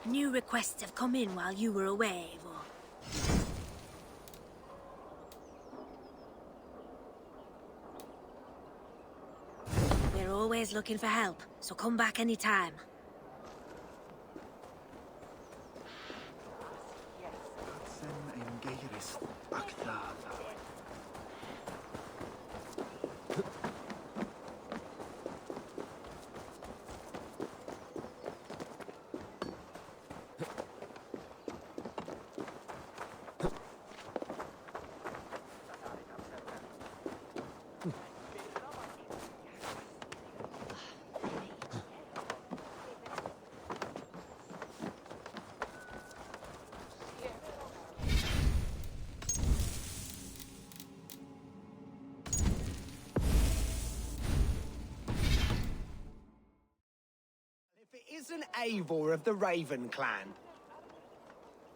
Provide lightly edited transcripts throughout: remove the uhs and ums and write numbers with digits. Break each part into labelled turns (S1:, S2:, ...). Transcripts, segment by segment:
S1: New requests have come in while you were away, Eivor. We're always looking for help, so come back anytime.
S2: Isn't Eivor of the Raven clan?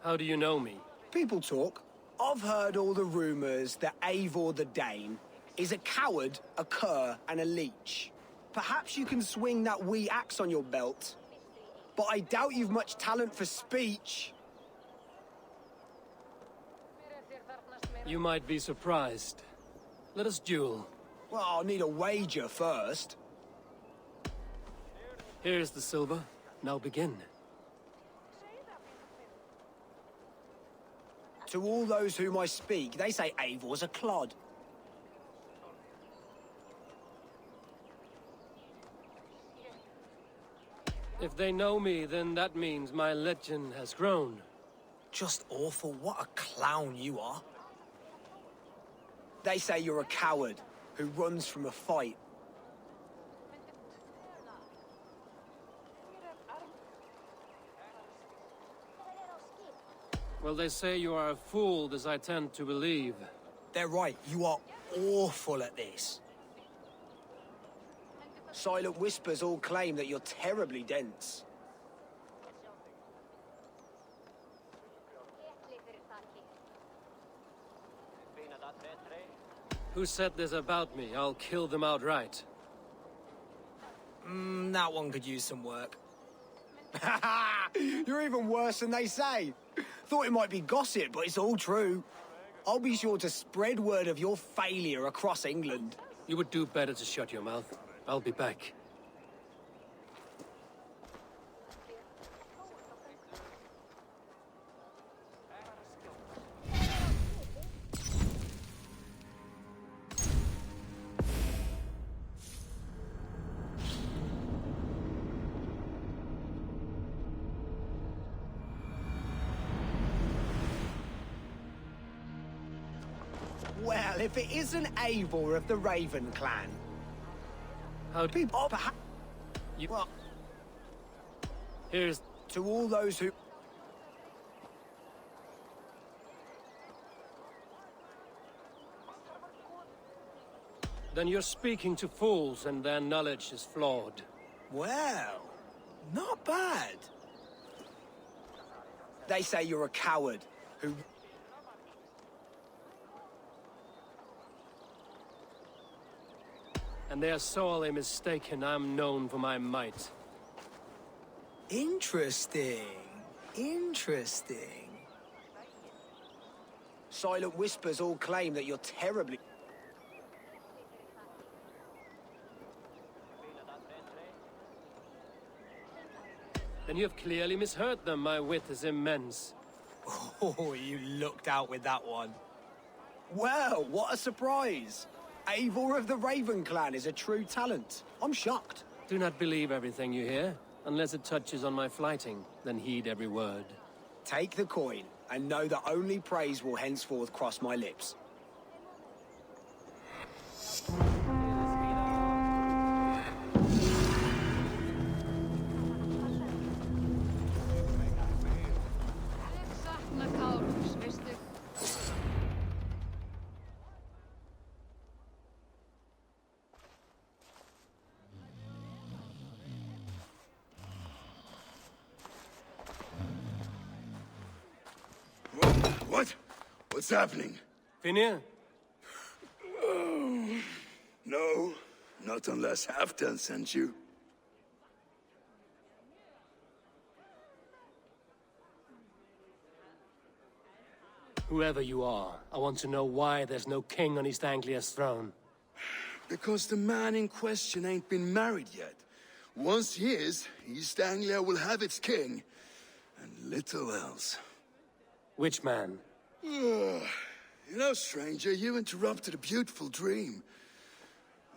S3: How do you know me?
S2: People talk. I've heard all the rumours that Eivor the Dane is a coward, a cur, and a leech. Perhaps you can swing that wee axe on your belt, but I doubt you've much talent for speech.
S3: You might be surprised. Let us duel.
S2: Well, I'll need a wager first.
S3: Here's the silver. Now begin.
S2: To all those whom I speak, they say Eivor's a clod.
S3: If they know me, then that means my legend has grown.
S2: Just awful. What a clown you are. They say you're a coward who runs from a fight.
S3: Well, they say you are a fool, as I tend to believe.
S2: They're right. You are awful at this. Silent whispers all claim that you're terribly dense.
S3: Who said this about me? I'll kill them outright.
S2: That one could use some work. You're even worse than they say. Thought it might be gossip, but it's all true. I'll be sure to spread word of your failure across England.
S3: You would do better to shut your mouth. I'll be back.
S2: Well, if it isn't Eivor of the Raven clan.
S3: How do
S2: People, perhaps...
S3: you...
S2: Well,
S3: Here's...
S2: to all those who...
S3: Then you're speaking to fools and their knowledge is flawed.
S2: Well, not bad. They say you're a coward who...
S3: And they are sorely mistaken. I'm known for my might.
S2: Interesting. Interesting. Silent whispers all claim that you're terribly...
S3: Then you have clearly misheard them. My wit is immense.
S2: Oh, you looked out with that one. Well, what a surprise. Eivor of the Raven clan is a true talent. I'm shocked.
S3: Do not believe everything you hear. Unless it touches on my flighting, then heed every word.
S2: Take the coin, and know that only praise will henceforth cross my lips.
S4: What's happening?
S3: Finir?
S4: No, not unless Halfdan sent you.
S3: Whoever you are, I want to know why there's no king on East Anglia's throne.
S4: Because the man in question ain't been married yet. Once he is, East Anglia will have its king. And little else.
S3: Which man?
S4: You know, stranger, you interrupted a beautiful dream.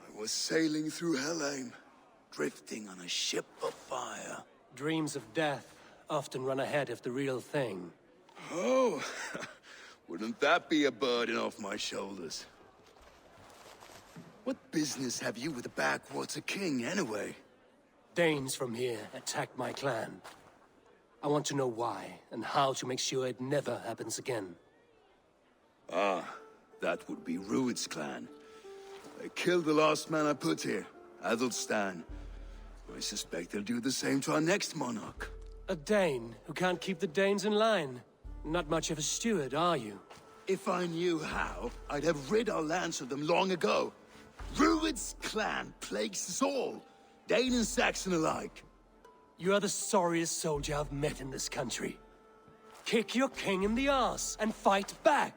S4: I was sailing through Helheim, drifting on a ship of fire.
S3: Dreams of death often run ahead of the real thing.
S4: Oh, wouldn't that be a burden off my shoulders? What business have you with the backwater king, anyway?
S3: Danes from here attacked my clan. I want to know why, and how to make sure it never happens again.
S4: Ah, that would be Rued's clan. They killed the last man I put here, Adelstan. I suspect they'll do the same to our next monarch.
S3: A Dane who can't keep the Danes in line. Not much of a steward, are you?
S4: If I knew how, I'd have rid our lands of them long ago. Rued's clan plagues us all, Dane and Saxon alike.
S3: You are the sorriest soldier I've met in this country. Kick your king in the arse and fight back!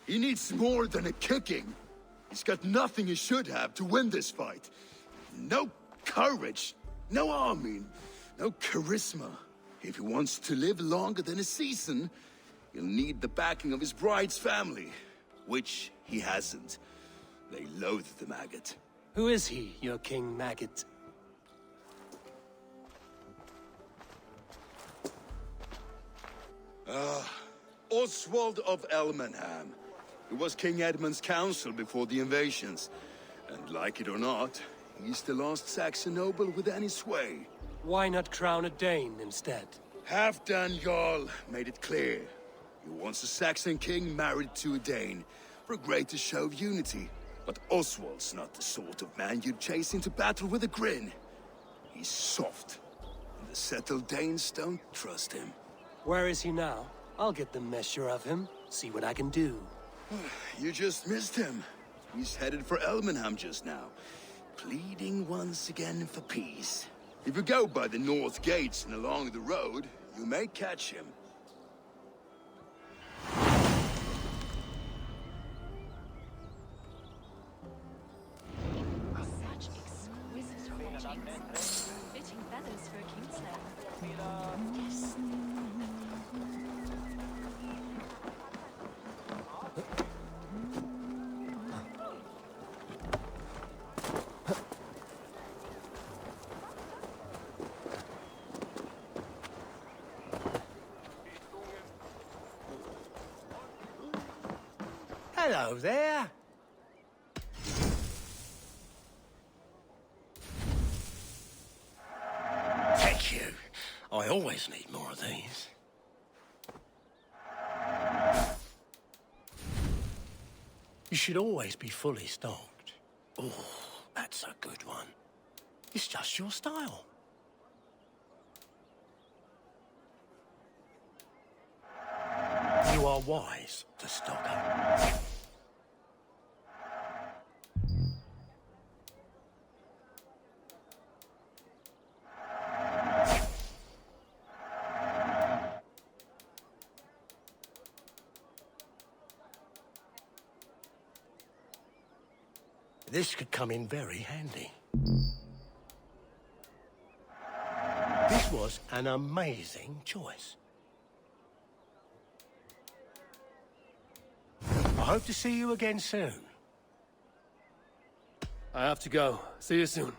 S4: He needs more than a kicking. He's got nothing he should have to win this fight. No courage, no army, no charisma. If he wants to live longer than a season, he'll need the backing of his bride's family, which he hasn't. They loathe the maggot.
S3: Who is he, your king maggot?
S4: Oswald of Elmenham. He was King Edmund's counsel before the invasions. And like it or not, he's the last Saxon noble with any sway.
S3: Why not crown a Dane instead?
S4: Halfdan Jarl made it clear. He wants a Saxon king married to a Dane, for a greater show of unity. But Oswald's not the sort of man you'd chase into battle with a grin. He's soft, and the settled Danes don't trust him.
S3: Where is he now? I'll get the measure of him, see what I can do.
S4: You just missed him. He's headed for Elmenham just now, pleading once again for peace. If you go by the north gates and along the road, you may catch him.
S5: Such exquisite fortunes. Fitting feathers for a kingslayer. Yes.
S6: Hello there. Thank you. I always need more of these. You should always be fully stocked. Oh, that's a good one. It's just your style. You are wise to stock up. This could come in very handy. This was an amazing choice. I hope to see you again soon.
S3: I have to go. See you soon.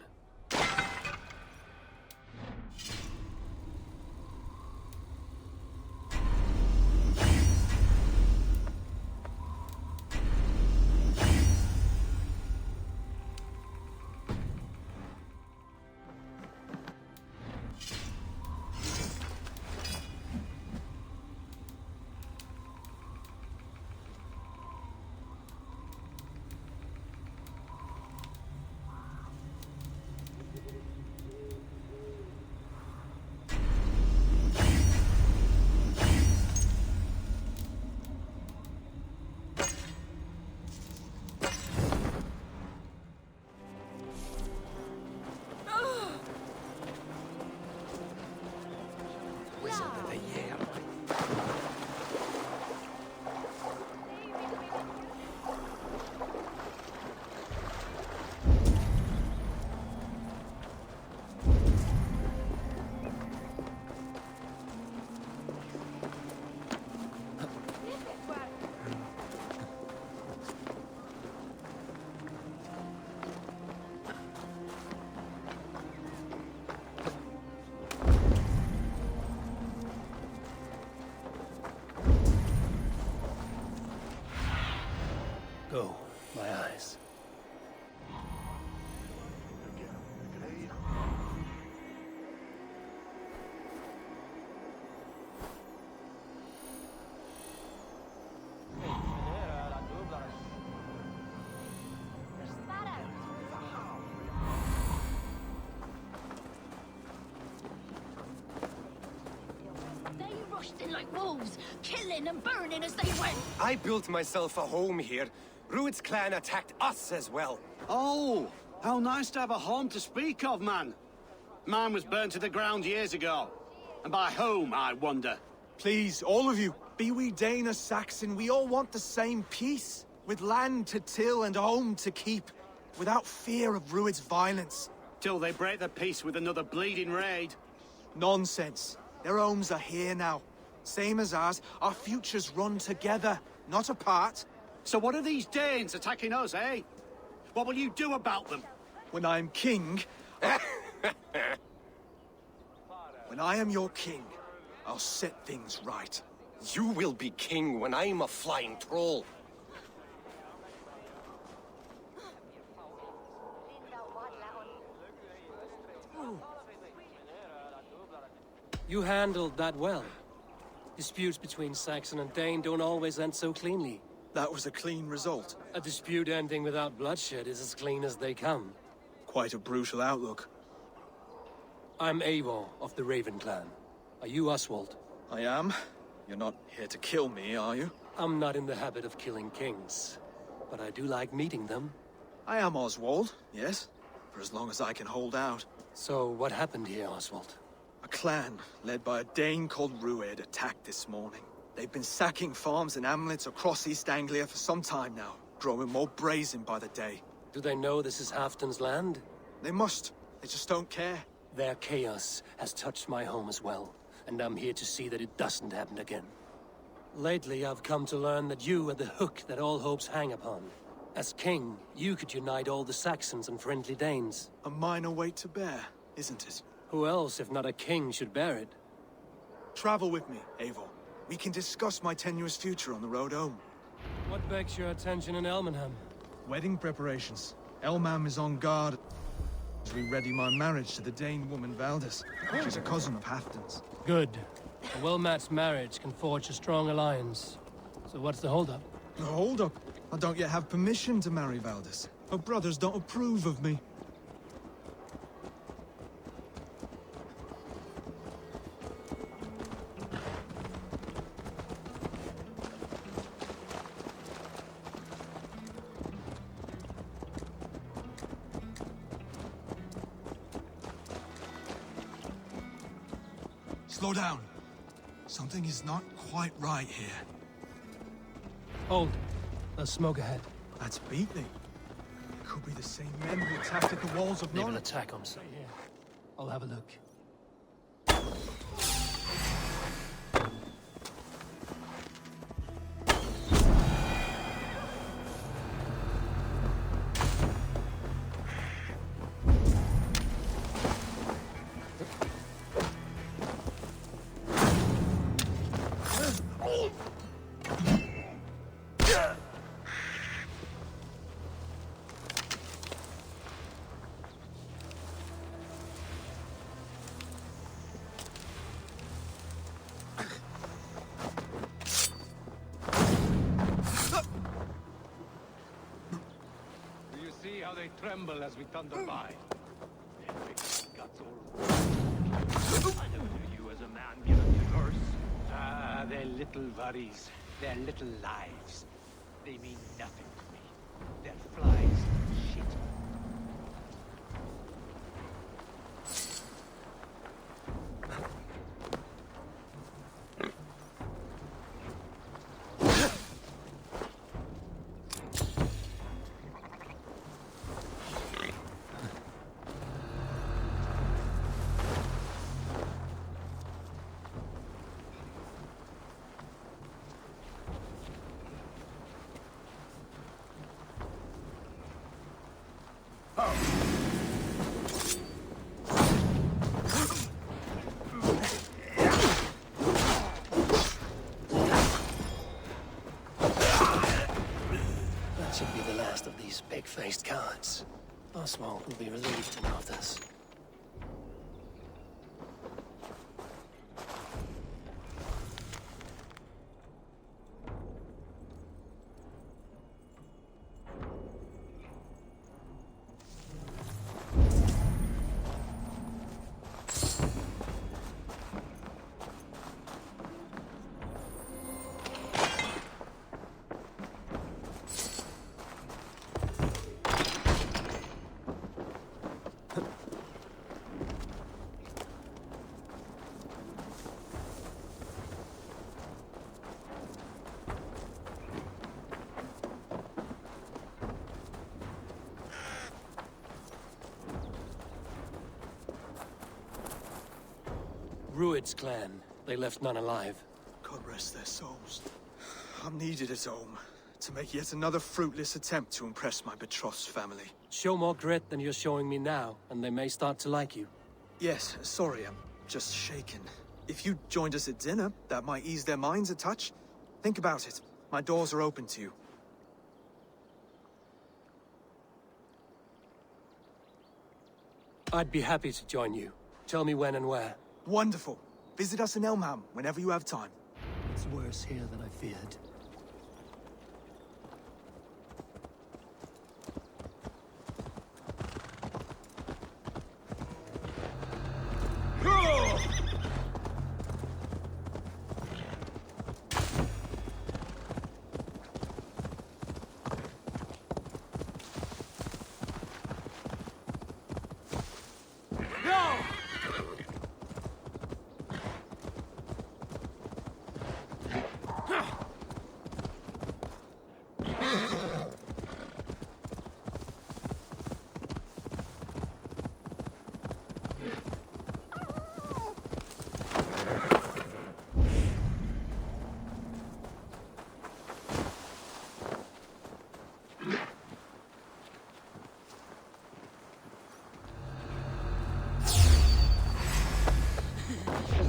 S5: like wolves, killing and burning as they went.
S7: I built myself a home here. Rued's clan attacked us as well.
S8: Oh, how nice to have a home to speak of, man. Mine was burnt to the ground years ago. And by whom, I wonder?
S9: Please, all of you, be we Dane or Saxon, we all want the same peace. With land to till and home to keep. Without fear of Rued's violence.
S8: Till they break the peace with another bleeding raid.
S9: Nonsense. Their homes are here now. Same as ours, our futures run together, not apart.
S8: So what are these Danes attacking us, eh? What will you do about them?
S9: When I am king... When I am your king, I'll set things right.
S7: You will be king when I'm a flying troll.
S3: You handled that well. Disputes between Saxon and Dane don't always end so cleanly.
S9: That was a clean result.
S3: A dispute ending without bloodshed is as clean as they come.
S9: Quite a brutal outlook.
S3: I'm Eivor of the Raven clan. Are you Oswald?
S9: I am. You're not here to kill me, are you?
S3: I'm not in the habit of killing kings, but I do like meeting them.
S9: I am Oswald, yes. For as long as I can hold out.
S3: So what happened here, Oswald?
S9: A clan, led by a Dane called Rued, attacked this morning. They've been sacking farms and hamlets across East Anglia for some time now, growing more brazen by the day.
S3: Do they know this is Halfdan's land?
S9: They must. They just don't care.
S3: Their chaos has touched my home as well, and I'm here to see that it doesn't happen again. Lately, I've come to learn that you are the hook that all hopes hang upon. As king, you could unite all the Saxons and friendly Danes.
S9: A minor weight to bear, isn't it?
S3: Who else, if not a king, should bear it?
S9: Travel with me, Eivor. We can discuss my tenuous future on the road home.
S3: What begs your attention in Elmenham?
S9: Wedding preparations. Elmam is on guard as we ready my marriage to the Dane woman Valdis. She's a cousin of Halfdan's.
S3: Good. A well-matched marriage can forge a strong alliance. So what's the holdup?
S9: No, hold up. I don't yet have permission to marry Valdis. Her brothers don't approve of me. Slow down. Something is not quite right here.
S3: Hold. There's smoke ahead.
S9: That's beating. Could be the same men who attacked at the walls of
S3: Naval
S9: Norwich.
S3: attack on site here. I'll have a look.
S10: How they tremble as we thunder by. Their big guts all... I never knew you as a man given to curse. Ah, their little worries, their little lives. They mean nothing to me. They're flies and shit.
S3: That should be the last of these big-faced cowards. Oswald will be relieved to know of this. Rued's clan. They left none alive.
S9: God rest their souls. I'm needed at home to make yet another fruitless attempt to impress my betrothed's family.
S3: Show more grit than you're showing me now, and they may start to like you.
S9: Yes, sorry, I'm just shaken. If you joined us at dinner, that might ease their minds a touch. Think about it. My doors are open to you.
S3: I'd be happy to join you. Tell me when and where.
S9: Wonderful. Visit us in Elmham whenever you have time.
S3: It's worse here than I feared.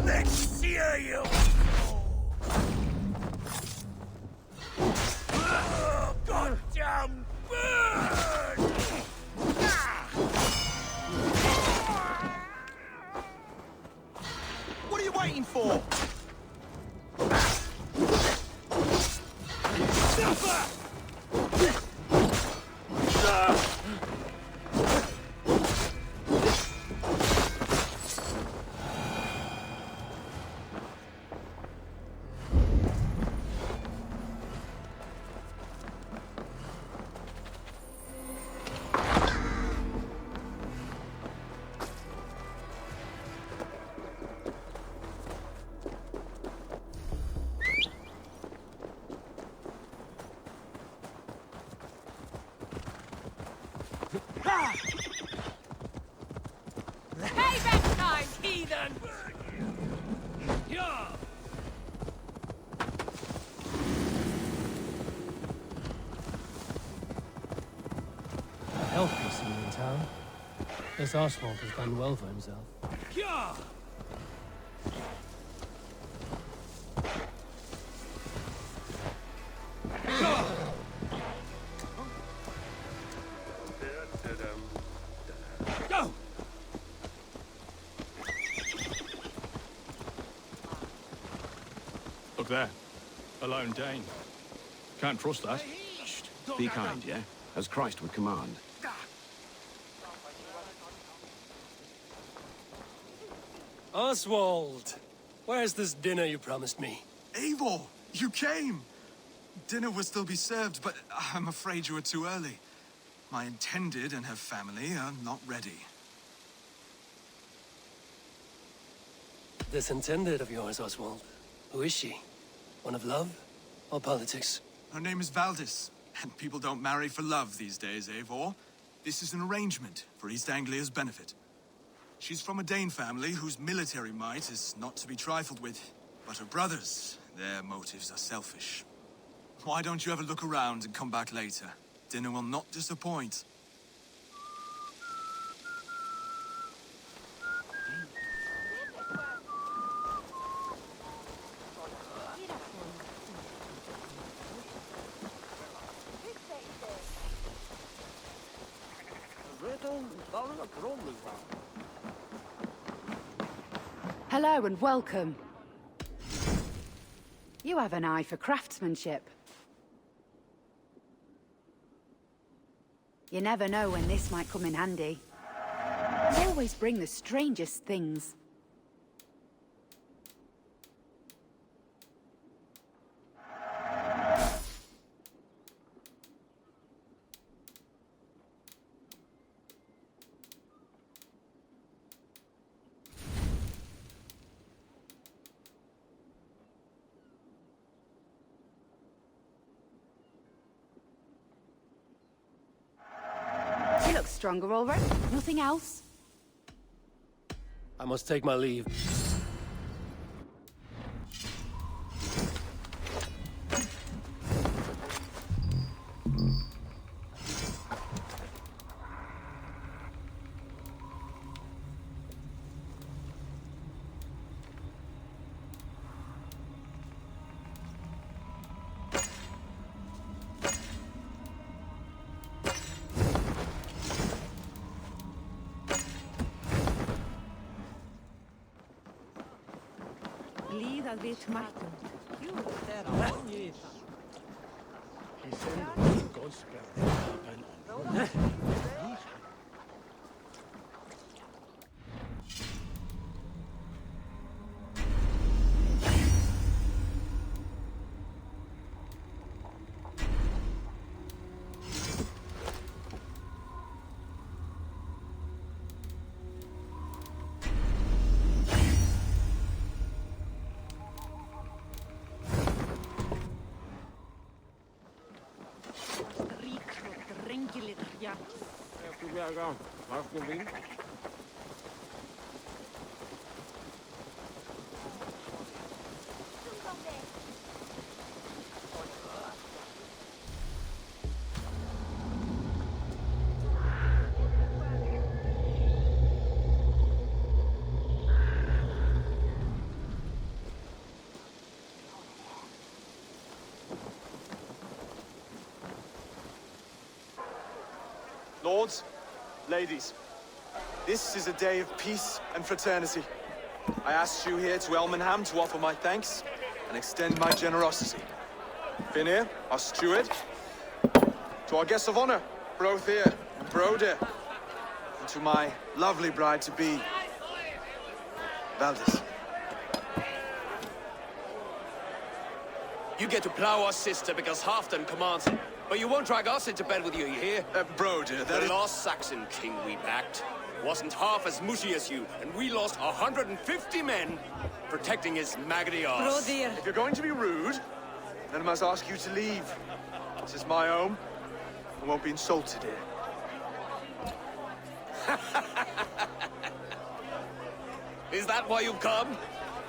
S6: Let's see you! Oh, goddamn bird! What are you waiting for? Suffer!
S1: Payback time, heathen!
S6: Yeah!
S3: Healthy scene in town. This Oswald has done well for himself.
S6: Yeah! Go!
S11: Look there. A lone Dane. Can't trust that.
S12: Be kind, yeah? As Christ would command.
S3: Oswald! Where's this dinner you promised me?
S13: Eivor, you came! Dinner will still be served, but I'm afraid you were too early. My intended and her family are not ready.
S3: This intended of yours, Oswald. Who is she? One of love or politics?
S13: Her name is Valdis, and people don't marry for love these days, Eivor. This is an arrangement for East Anglia's benefit. She's from a Dane family whose military might is not to be trifled with. But her brothers, their motives are selfish. Why don't you have a look around and come back later? Dinner will not disappoint.
S14: Hello and welcome. You have an eye for craftsmanship. You never know when this might come in handy. You always bring the strangest things. You look stronger already. Nothing else?
S3: I must take my leave.
S1: skal vi tmartum.
S9: Lords, ladies, this is a day of peace and fraternity. I asked you here to Elmenham to offer my thanks and extend my generosity. Finir, our steward, to our guests of honor, Brothir and Brodir, and to my lovely bride-to-be, Valdis.
S15: You get to plow our sister because Halfdan commands it. But you won't drag us into bed with you hear?
S9: Brodir,
S15: the last Saxon king we backed wasn't half as mushy as you, and we lost 150 men protecting his maggoty arse.
S9: Brodir. If you're going to be rude, then I must ask you to leave. This is my home. I won't be insulted here.
S15: Is that why you've come?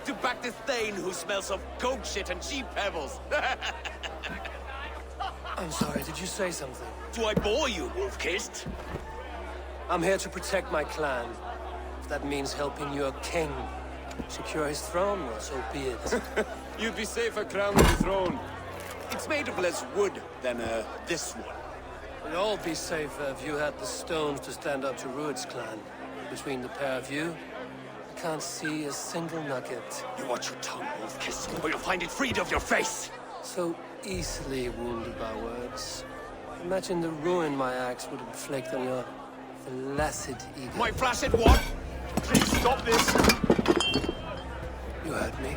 S15: To back this Thane who smells of goat shit and cheap pebbles?
S3: I'm sorry, did you say something?
S15: Do I bore you, wolf-kissed?
S3: I'm here to protect my clan. If that means helping your king secure his throne, well, so be it.
S15: You'd be safer crowned with the throne. It's made of less wood than, this one.
S3: We'd all be safer if you had the stones to stand up to Rued's clan. Between the pair of you, I can't see a single nugget.
S15: You watch your tongue, wolf-kissed, or you'll find it freed of your face!
S3: So easily wounded by words. Imagine the ruin my axe would inflict on your flaccid ego.
S15: My flaccid what?
S9: Please stop this!
S3: You heard me.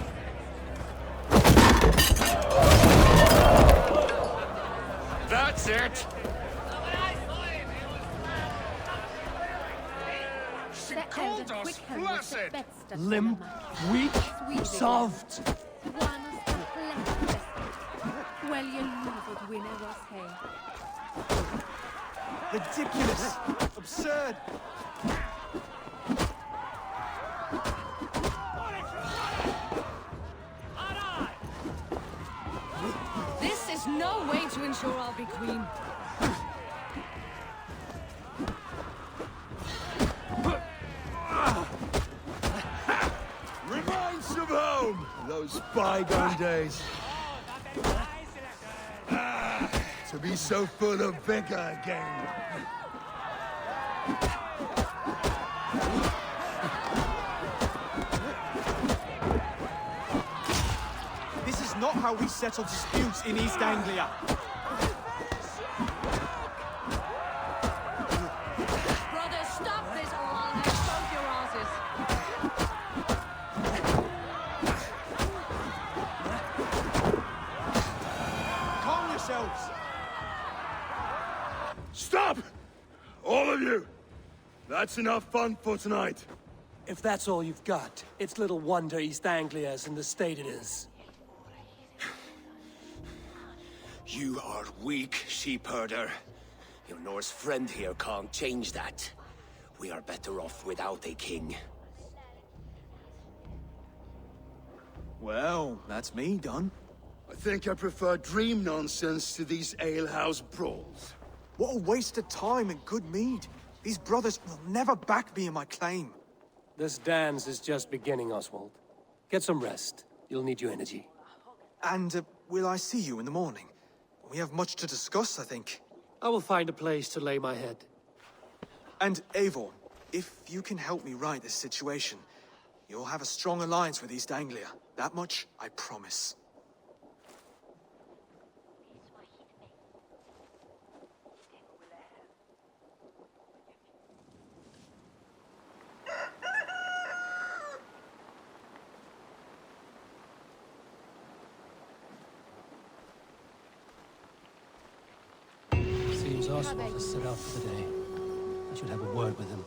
S15: That's it!
S1: She called us flaccid!
S3: Limp, weak, soft.
S1: Well, you love it when I was here.
S9: Ridiculous! Absurd!
S5: This is no way to ensure I'll be queen.
S4: Reminds of home! Those bygone days. To be so full of vigor again.
S9: This is not how we settle disputes in East Anglia.
S5: Brothers, stop this or I'll have both your asses.
S9: Calm yourselves!
S4: Stop! All of you! That's enough fun for tonight.
S3: If that's all you've got, it's little wonder East Anglia is in the state it is.
S15: You are weak, sheep herder. Your Norse friend here can't change that. We are better off without a king.
S9: Well, that's me done.
S4: I think I prefer dream nonsense to these alehouse brawls.
S13: What a waste of time and good mead. These brothers will never back me in my claim.
S3: This dance is just beginning, Oswald. Get some rest. You'll need your energy.
S13: And will I see you in the morning? We have much to discuss, I think.
S3: I will find a place to lay my head.
S13: And Eivor, if you can help me right this situation,
S9: You'll have a strong alliance with East Anglia. That much, I promise.
S3: Seems Oswald has set out for the day. I should have a word with him.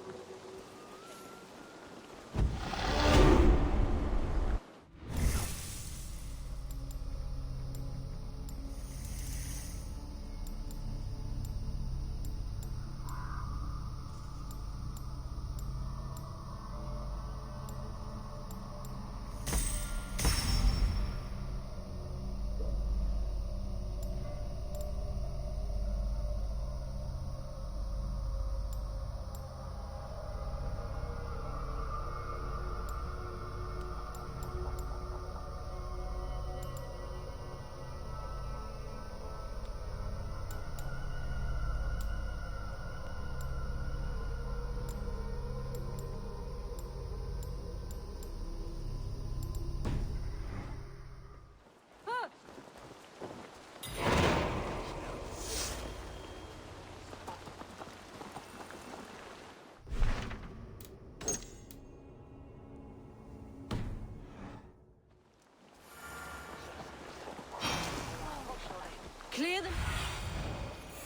S1: Clear them.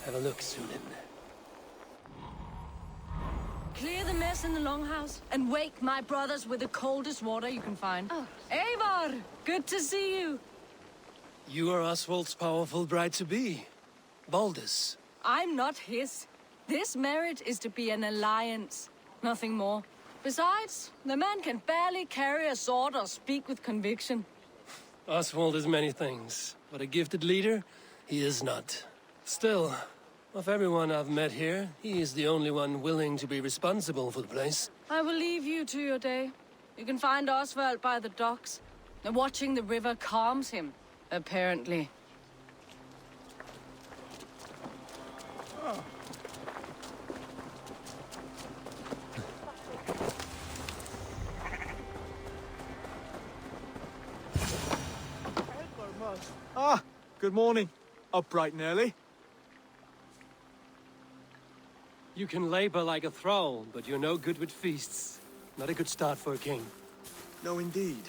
S3: Have a look, Sunan.
S1: Clear the mess in the longhouse and wake my brothers with the coldest water you can find. Oh. Eivor! Good to see you.
S3: You are Oswald's powerful bride-to-be. Baldus.
S1: I'm not his. This marriage is to be an alliance, nothing more. Besides, the man can barely carry a sword or speak with conviction.
S3: Oswald is many things, but a gifted leader, he is not. Still, of everyone I've met here, he is the only one willing to be responsible for the place.
S1: I will leave you to your day. You can find Oswald by the docks. And watching the river calms him, apparently.
S9: Ah, good morning. Up bright and early.
S3: You can labor like a thrall, but you're no good with feasts. Not a good start for a king.
S9: No, indeed.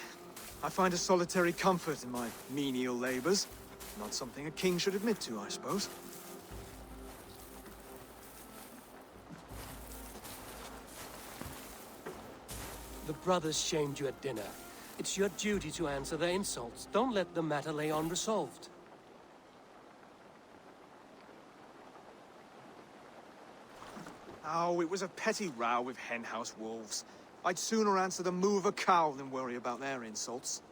S9: I find a solitary comfort in my menial labors. Not something a king should admit to, I suppose.
S3: The brothers shamed you at dinner. It's your duty to answer their insults. Don't let the matter lay unresolved.
S9: Oh, it was a petty row with henhouse wolves. I'd sooner answer the moo of a cow than worry about their insults.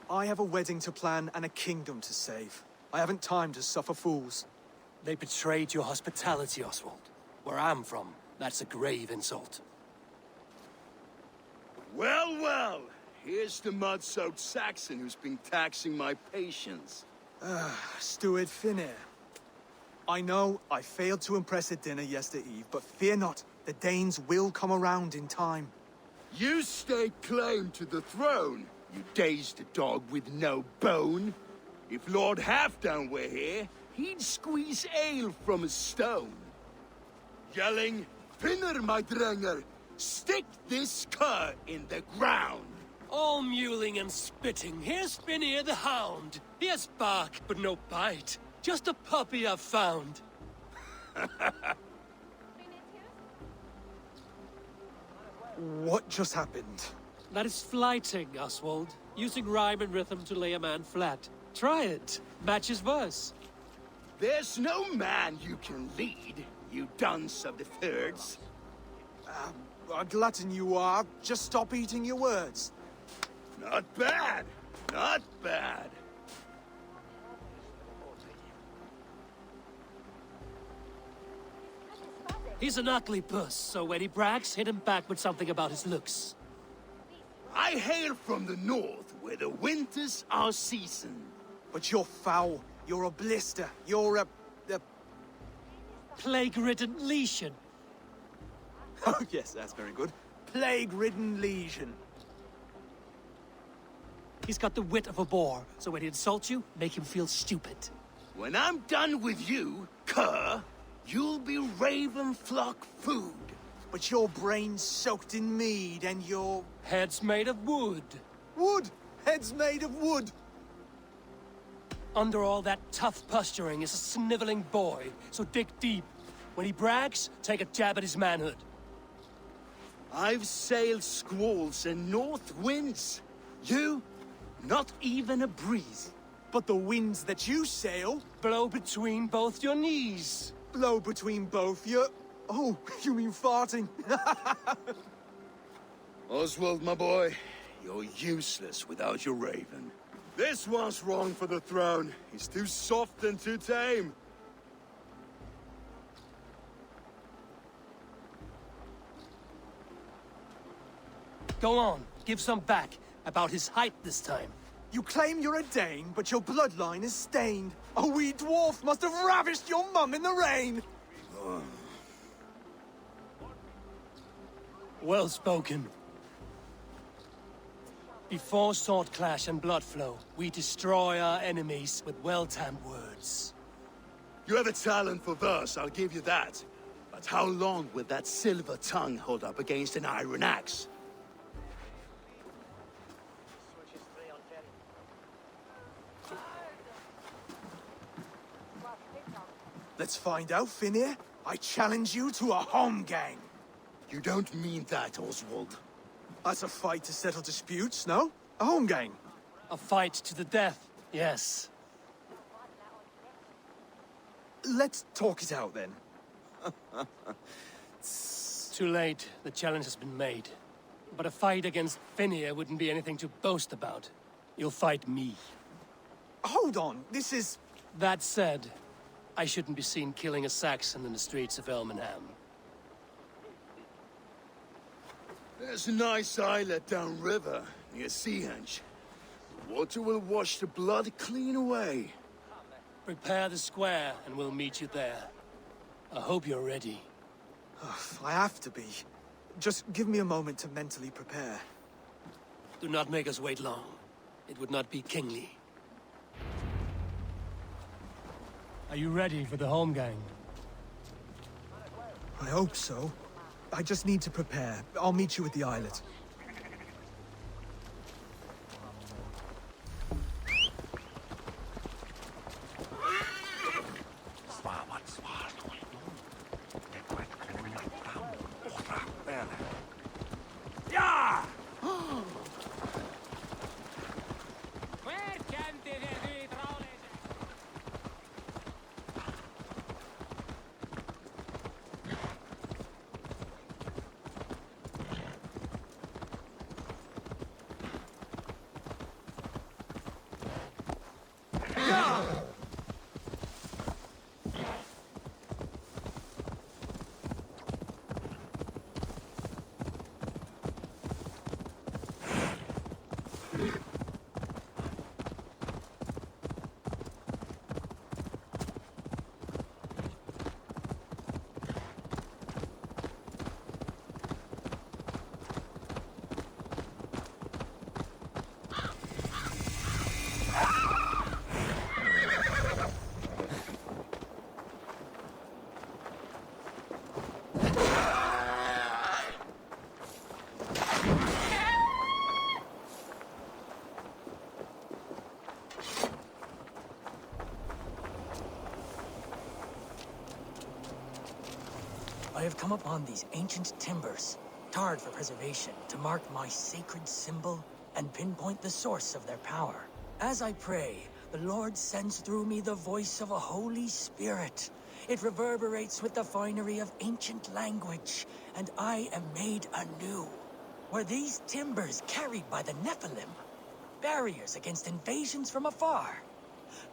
S9: I have a wedding to plan and a kingdom to save. I haven't time to suffer fools.
S3: They betrayed your hospitality, Oswald. Where I'm from, that's a grave insult.
S4: Well, well. Here's the mud-soaked Saxon who's been taxing my patience.
S9: Steward Finnair. I know I failed to impress at dinner yesterday eve, but fear not, the Danes will come around in time.
S4: You stake claim to the throne, you dazed dog with no bone. If Lord Halfdown were here, he'd squeeze ale from a stone. Yelling, Finner, my drenger, stick this cur in the ground.
S3: All mewling and spitting. Here's Finnear the hound. He has bark, but no bite. Just a puppy I've found.
S9: What just happened?
S3: That is flighting, Oswald. Using rhyme and rhythm to lay a man flat. Try it. Matches verse.
S4: There's no man you can lead, you dunce of the thirds.
S9: A glutton you are. Just stop eating your words.
S4: Not bad. Not bad.
S3: He's an ugly puss, so when he brags, hit him back with something about his looks.
S4: I hail from the north, where the winters are seasoned.
S9: But you're foul. You're a blister. You're a...
S3: Plague-ridden lesion.
S9: Oh, yes, that's very good. Plague-ridden legion.
S3: He's got the wit of a boar, so when he insults you, make him feel stupid.
S4: When I'm done with you, cur, you'll be raven flock food.
S9: But your brain's soaked in mead and your...
S3: Head's made of wood.
S9: Wood! Head's made of wood!
S3: Under all that tough posturing is a sniveling boy, so dig deep. When he brags, take a jab at his manhood.
S4: I've sailed squalls and north winds. You, not even a breeze.
S9: But the winds that you sail...
S3: Blow between both your knees.
S9: Blow between both your... Oh, you mean farting?
S4: Oswald, my boy, you're useless without your raven. This one's wrong for the throne. He's too soft and too tame.
S3: Go on, give some back. About his height this time.
S9: You claim you're a Dane, but your bloodline is stained. A wee dwarf must have ravished your mum in the rain!
S3: Well spoken. Before sword clash and blood flow, we destroy our enemies with well-timed words.
S4: You have a talent for verse, I'll give you that. But how long will that silver tongue hold up against an iron axe?
S9: Let's find out, Finir. I challenge you to a home gang.
S4: You don't mean that, Oswald.
S9: That's a fight to settle disputes, no? A home gang.
S3: A fight to the death, yes.
S9: Let's talk it out, then.
S3: Too late. The challenge has been made. But a fight against Finir wouldn't be anything to boast about. You'll fight me.
S9: Hold on, this is...
S3: That said, I shouldn't be seen killing a Saxon in the streets of Elmenham.
S4: There's a nice islet downriver, near Seahenge. The water will wash the blood clean away.
S3: Prepare the square, and we'll meet you there. I hope you're ready.
S9: I have to be. Just give me a moment to mentally prepare.
S3: Do not make us wait long. It would not be kingly. Are you ready for the home gang?
S9: I hope so. I just need to prepare. I'll meet you at the islet.
S16: I have come upon these ancient timbers, tarred for preservation, to mark my sacred symbol and pinpoint the source of their power. As I pray, the Lord sends through me the voice of a Holy Spirit. It reverberates with the finery of ancient language, and I am made anew. Were these timbers carried by the Nephilim? Barriers against invasions from afar?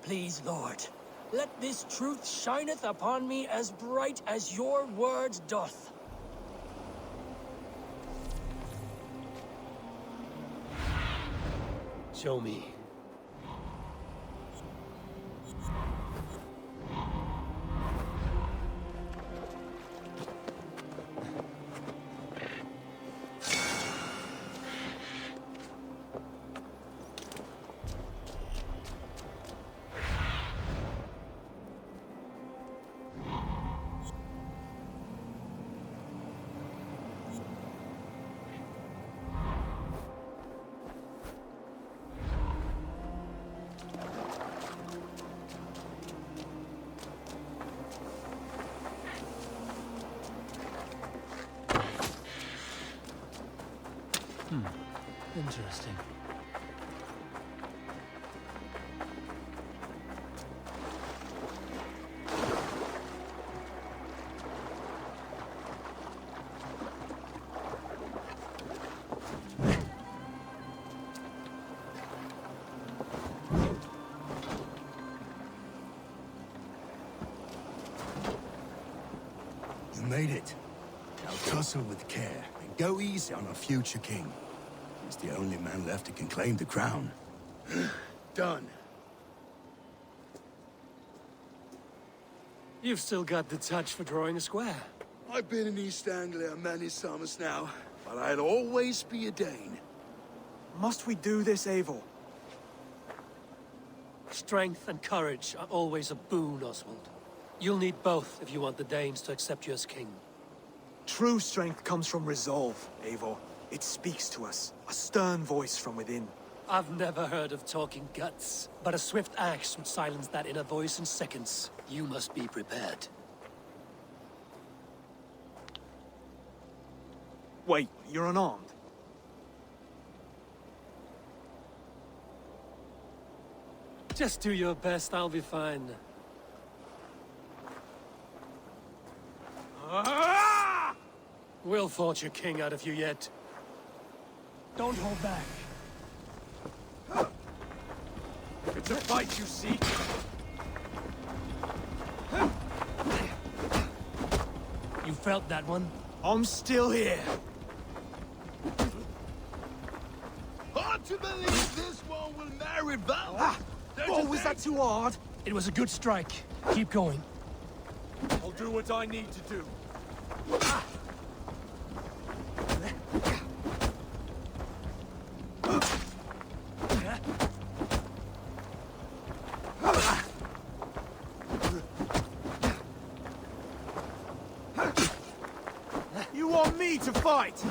S16: Please, Lord, let this truth shineth upon me as bright as your word doth.
S3: Show me.
S6: Interesting.
S4: You made it. Now tussle with care and go easy on our future king. He's the only man left who can claim the crown. Done.
S3: You've still got the touch for drawing a square.
S4: I've been in East Anglia many summers now, but I'll always be a Dane.
S9: Must we do this, Eivor?
S3: Strength and courage are always a boon, Oswald. You'll need both if you want the Danes to accept you as king.
S9: True strength comes from resolve, Eivor. It speaks to us, a stern voice from within.
S3: I've never heard of talking guts, but a swift axe would silence that inner voice in seconds. You must be prepared.
S9: Wait, you're unarmed?
S3: Just do your best, I'll be fine. We'll forge a king out of you yet.
S16: Don't hold back.
S9: It's a fight you seek.
S16: You felt that one?
S9: I'm still here.
S4: Hard to believe this one will marry Val.
S9: Oh, was that too hard?
S16: It was a good strike. Keep going.
S9: I'll do what I need to do. You want me to fight?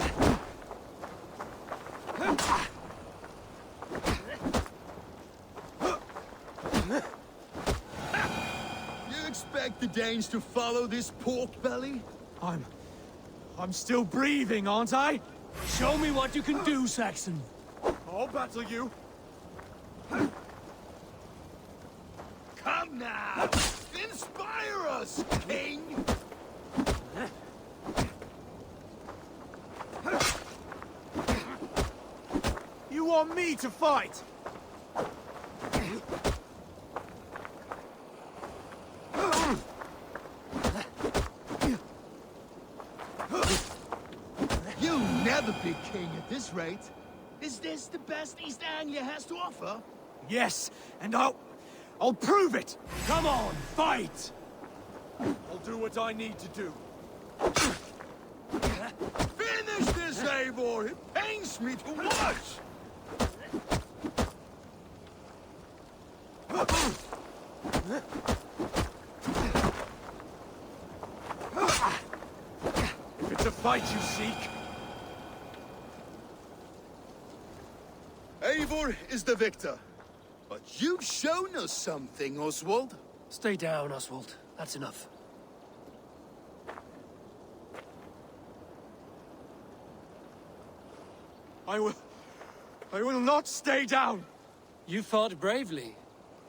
S4: You expect the Danes to follow this pork belly?
S9: I'm still breathing, aren't I?
S16: Show me what you can do, Saxon.
S9: I'll battle you.
S4: Come now! Inspire us, King!
S9: You want me to fight?
S4: You'll never be king at this rate. Is this the best East Anglia has to offer?
S9: Yes, and I'll prove it!
S16: Come on, fight!
S9: I'll do what I need to do.
S4: Finish this, Eivor! It pains me to watch!
S9: If it's a fight you seek...
S4: Eivor is the victor. But you've shown us something, Oswald.
S3: Stay down, Oswald. That's enough.
S9: I will not stay down!
S3: You fought bravely.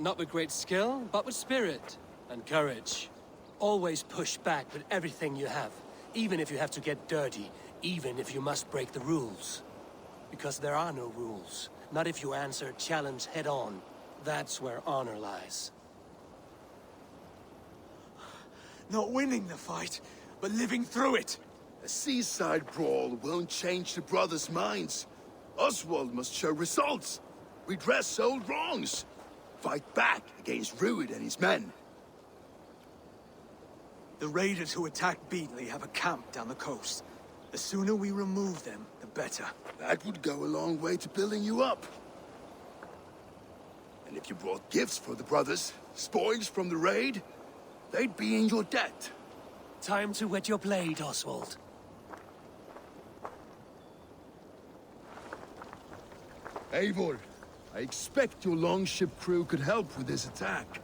S3: Not with great skill, but with spirit and courage. Always push back with everything you have, even if you have to get dirty, even if you must break the rules. Because there are no rules. Not if you answer a challenge head-on. That's where honor lies.
S9: Not winning the fight, but living through it.
S4: A seaside brawl won't change the brothers' minds. Oswald must show results. Redress old wrongs. Fight back against Rued and his men.
S9: The raiders who attacked Beatley have a camp down the coast. The sooner we remove them, the better.
S4: That would go a long way to building you up. And if you brought gifts for the brothers, spoils from the raid, they'd be in your debt.
S3: Time to wet your blade, Oswald.
S4: Eivor, I expect your longship crew could help with this attack.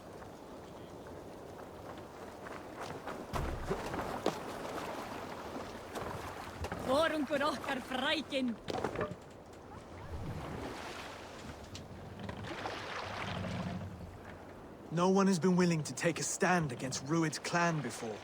S13: No one has been willing to take a stand against Rued's clan before.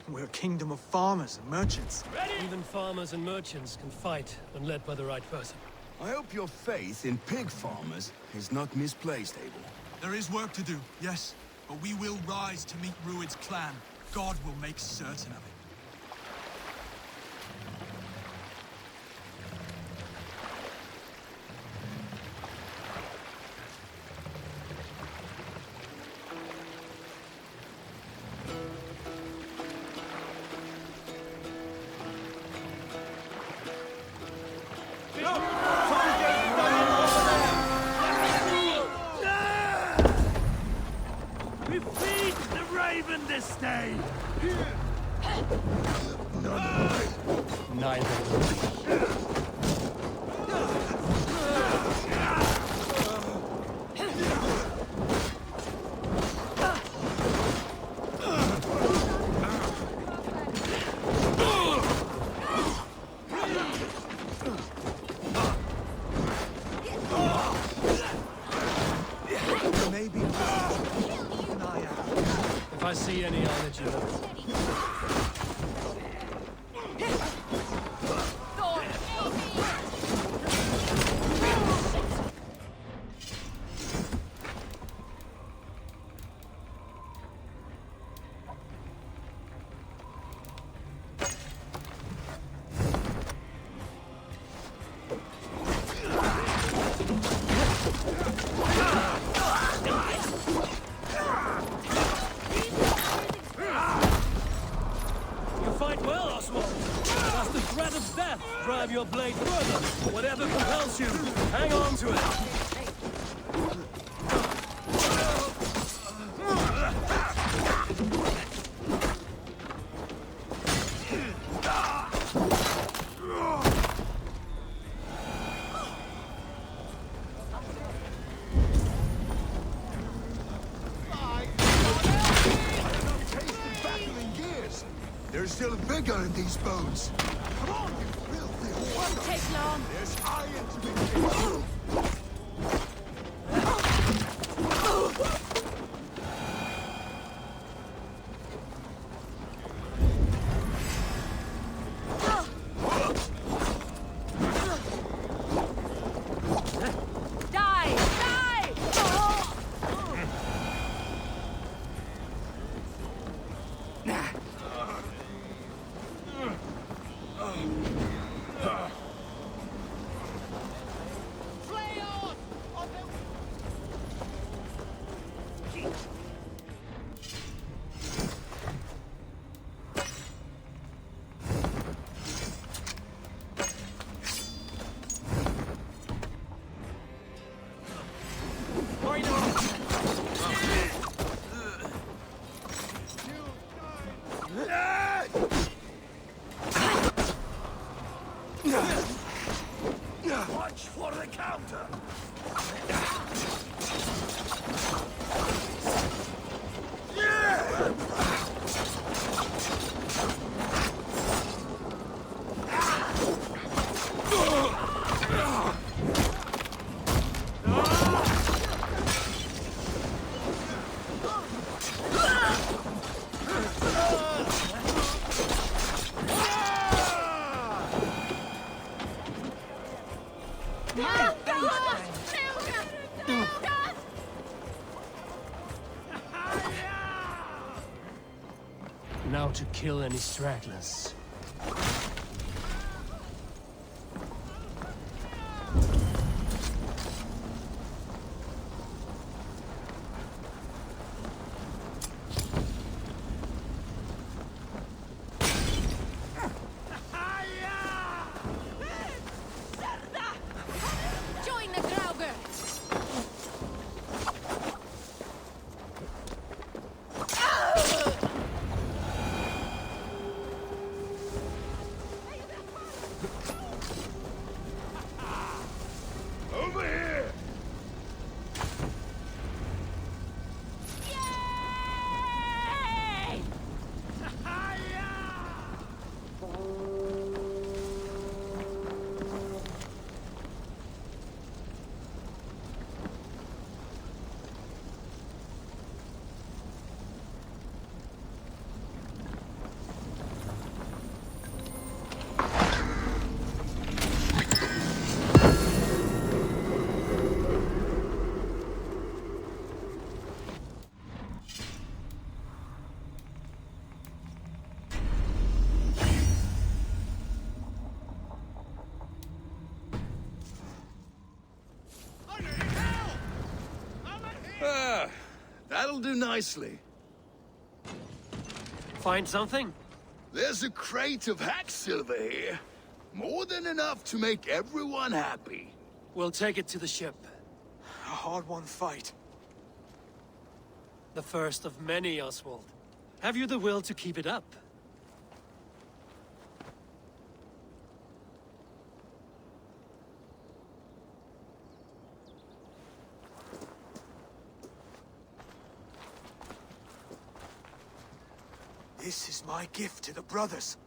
S13: We're a kingdom of farmers and merchants.
S3: Even farmers and merchants can fight when led by the right person.
S4: I hope your faith in pig farmers is not misplaced, Abel.
S13: There is work to do, yes. But we will rise to meet Rued's clan. God will make certain of it.
S10: We feed the raven this day!
S3: Neither.
S13: Maybe keep an eye out.
S3: If I see any, I'll let you know. You fight well, Oswald. Does the threat of death drive your blade further? Whatever compels you, hang on to it.
S4: There's still vigor in these bones. Come on, you filthy whore!
S1: Won't take long.
S4: There's iron to be killed.
S1: Die! Die!
S10: Watch for the counter!
S3: Now to kill any stragglers.
S1: Join the Grauger!
S4: nicely.
S3: Find something?
S4: There's a crate of hack silver here. More than enough to make everyone happy.
S3: We'll take it to the ship.
S9: A hard-won fight.
S3: The first of many, Oswald. Have you the will to keep it up?
S9: This is my gift to the brothers.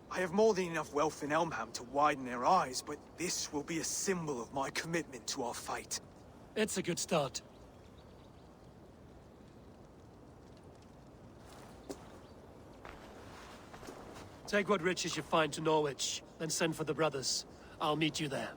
S9: I have more than enough wealth in Elmham to widen their eyes, but this will be a symbol of my commitment to our fight.
S3: It's a good start. Take what riches you find to Norwich, then send for the brothers. I'll meet you there.